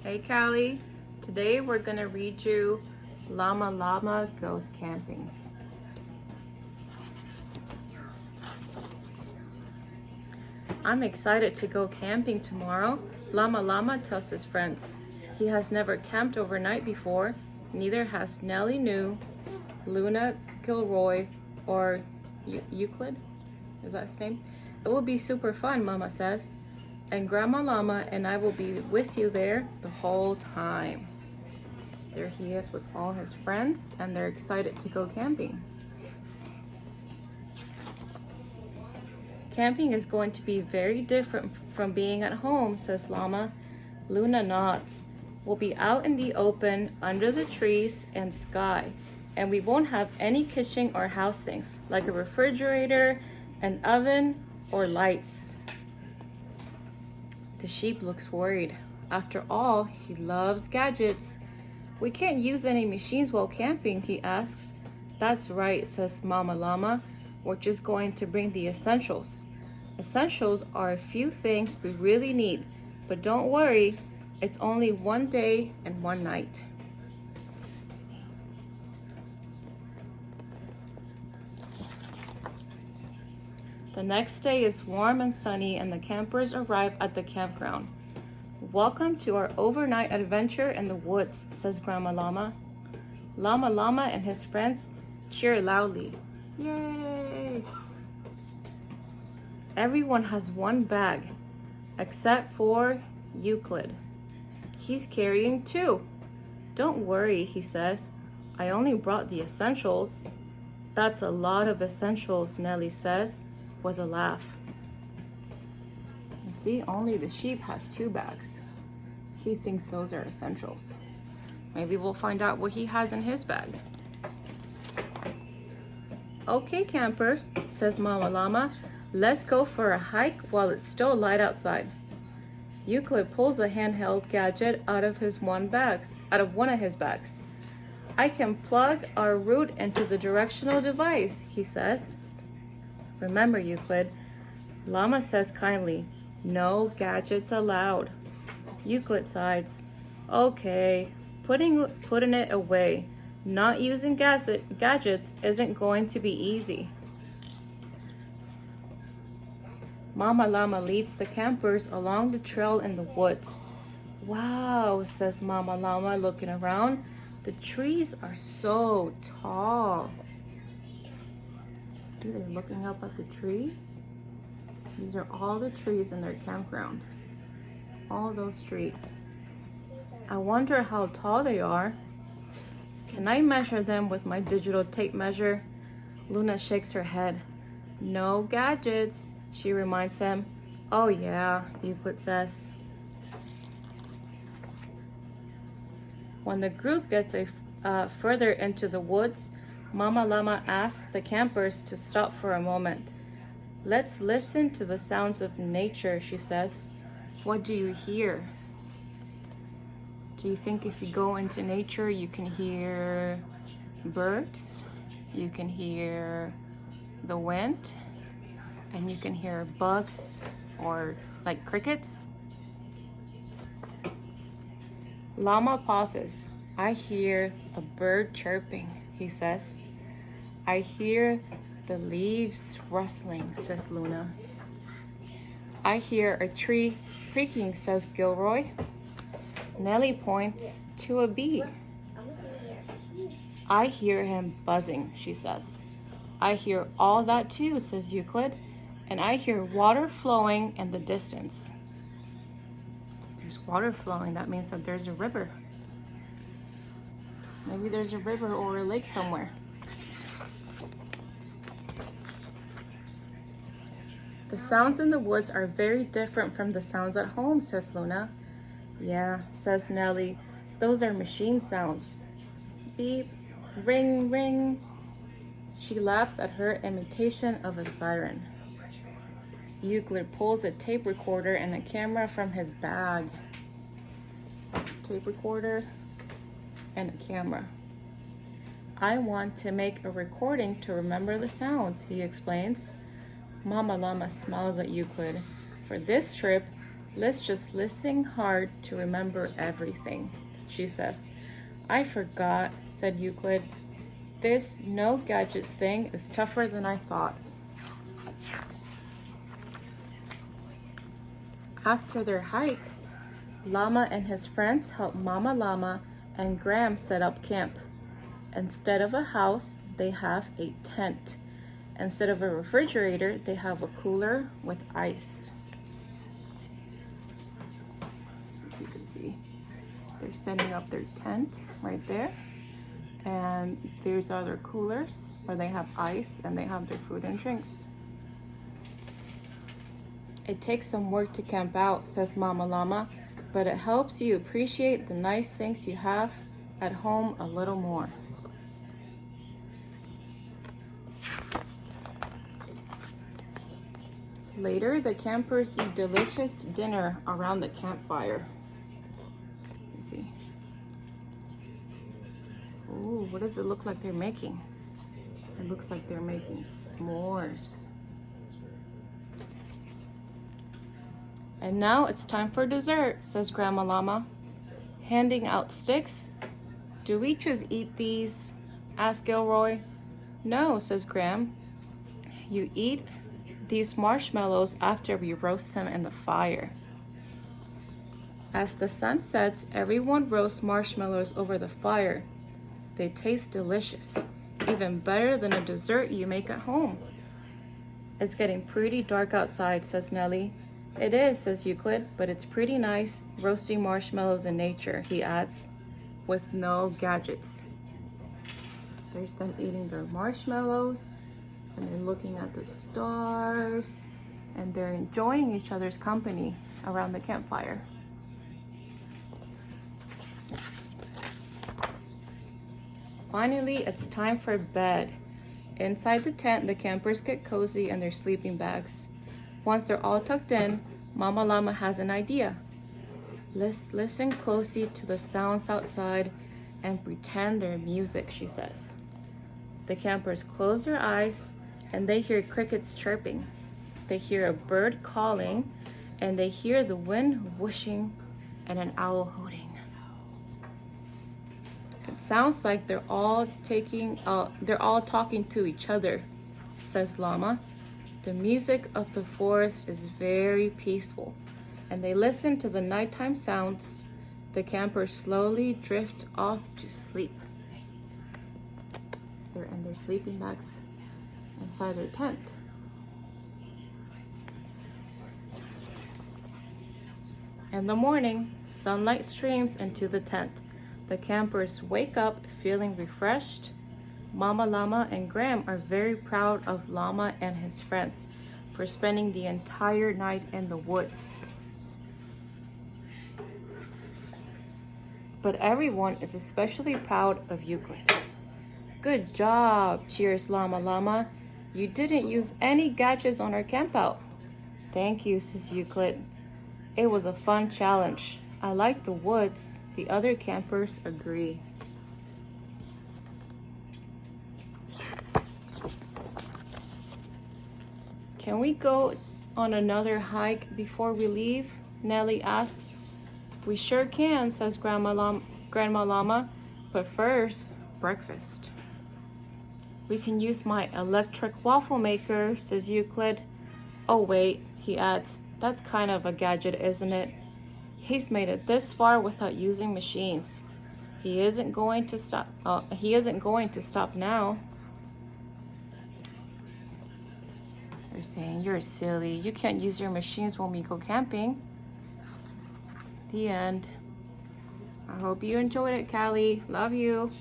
Hey Callie, today we're gonna read you Lama Goes Camping. I'm excited to go camping tomorrow. Lama tells his friends. He has never camped overnight before, neither has Nellie New, Luna Gilroy, or Euclid? Is that his name? It will be super fun, Mama says. And Grandma Lama and I will be with you there the whole time. There he is with all his friends, and they're excited to go camping. Camping is going to be very different from being at home, says Lama. Luna nods. We'll be out in the open, under the trees and sky, and we won't have any kitchen or house things, like a refrigerator, an oven, or lights. The sheep looks worried. After all, he loves gadgets. We can't use any machines while camping, he asks. That's right, says Mama Lama. We're just going to bring the essentials. Essentials are a few things we really need, but don't worry, it's only one day and one night. The next day is warm and sunny, and the campers arrive at the campground. Welcome to our overnight adventure in the woods, says Grandma Lama. Lama and his friends cheer loudly. Yay! Everyone has one bag, except for Euclid. He's carrying two. Don't worry, he says. I only brought the essentials. That's a lot of essentials, Nellie says, with a laugh. You see, only the sheep has two bags. He thinks those are essentials. Maybe we'll find out what he has in his bag. Okay, campers, says Mama Lama. Let's go for a hike while it's still light outside. Euclid pulls a handheld gadget out of one of his bags. I can plug our route into the directional device, he says. Remember, Euclid, Lama says kindly, no gadgets allowed. Euclid sighs. Okay, putting it away. Not using gadgets isn't going to be easy. Mama Lama leads the campers along the trail in the woods. Wow, says Mama Lama, looking around. The trees are so tall. See, they're looking up at the trees. These are all the trees in their campground. All those trees. I wonder how tall they are. Can I measure them with my digital tape measure? Luna shakes her head. No gadgets, she reminds him. Oh yeah, Euclid says. When the group gets further into the woods, Mama Lama asks the campers to stop for a moment. Let's listen to the sounds of nature, she says. What do you hear? Do you think if you go into nature, you can hear birds, you can hear the wind, and you can hear bugs or like crickets? Lama pauses. I hear a bird chirping, he says. I hear the leaves rustling, says Luna. I hear a tree creaking, says Gilroy. Nellie points to a bee. I hear him buzzing, she says. I hear all that too, says Euclid, and I hear water flowing in the distance. There's water flowing, that means that there's a river. Maybe there's a river or a lake somewhere. The sounds in the woods are very different from the sounds at home, says Luna. Yeah, says Nellie. Those are machine sounds. Beep, ring, ring. She laughs at her imitation of a siren. Euclid pulls a tape recorder and a camera from his bag. That's a tape recorder and a camera. I want to make a recording to remember the sounds, he explains. Mama Lama smiles at Euclid. For this trip, Let's just listen hard to remember everything, she says. I forgot, said Euclid. This no gadgets thing is tougher than I thought. After their hike, Lama and his friends help Mama Llama and Graham set up camp. Instead of a house, they have a tent. Instead of a refrigerator, they have a cooler with ice. So you can see, they're setting up their tent right there. And there's other coolers where they have ice and they have their food and drinks. It takes some work to camp out, says Mama Llama, but it helps you appreciate the nice things you have at home a little more. Later, the campers eat delicious dinner around the campfire. Let's see. Ooh, what does it look like they're making? It looks like they're making s'mores. And now it's time for dessert, says Grandma Llama, handing out sticks. Do we just eat these? Asked Gilroy. No, says Graham. You eat these marshmallows after we roast them in the fire. As the sun sets, everyone roasts marshmallows over the fire. They taste delicious, even better than a dessert you make at home. It's getting pretty dark outside, says Nellie. It is, says Euclid, but it's pretty nice roasting marshmallows in nature, he adds, with no gadgets. They're done eating their marshmallows, and they're looking at the stars, and they're enjoying each other's company around the campfire. Finally, it's time for bed. Inside the tent, the campers get cozy in their sleeping bags. Once they're all tucked in, Mama Llama has an idea. Let's listen closely to the sounds outside and pretend they're music, she says. The campers close their eyes and they hear crickets chirping. They hear a bird calling and they hear the wind whooshing and an owl hooting. It sounds like they're all talking to each other, says Llama. The music of the forest is very peaceful, and they listen to the nighttime sounds. The campers slowly drift off to sleep. They're in their sleeping bags inside their tent. In the morning, sunlight streams into the tent. The campers wake up feeling refreshed. Mama Llama and Graham are very proud of Llama and his friends for spending the entire night in the woods. But everyone is especially proud of Euclid. Good job, cheers Llama Llama. You didn't use any gadgets on our campout. Thank you, says Euclid. It was a fun challenge. I like the woods. The other campers agree. Can we go on another hike before we leave? Nellie asks. We sure can, says Grandma Llama, but first, breakfast. We can use my electric waffle maker, says Euclid. Oh wait, he adds, that's kind of a gadget, isn't it? He's made it this far without using machines. He isn't going to stop now. They're saying, you're silly. You can't use your machines when we go camping. The end. I hope you enjoyed it, Callie. Love you.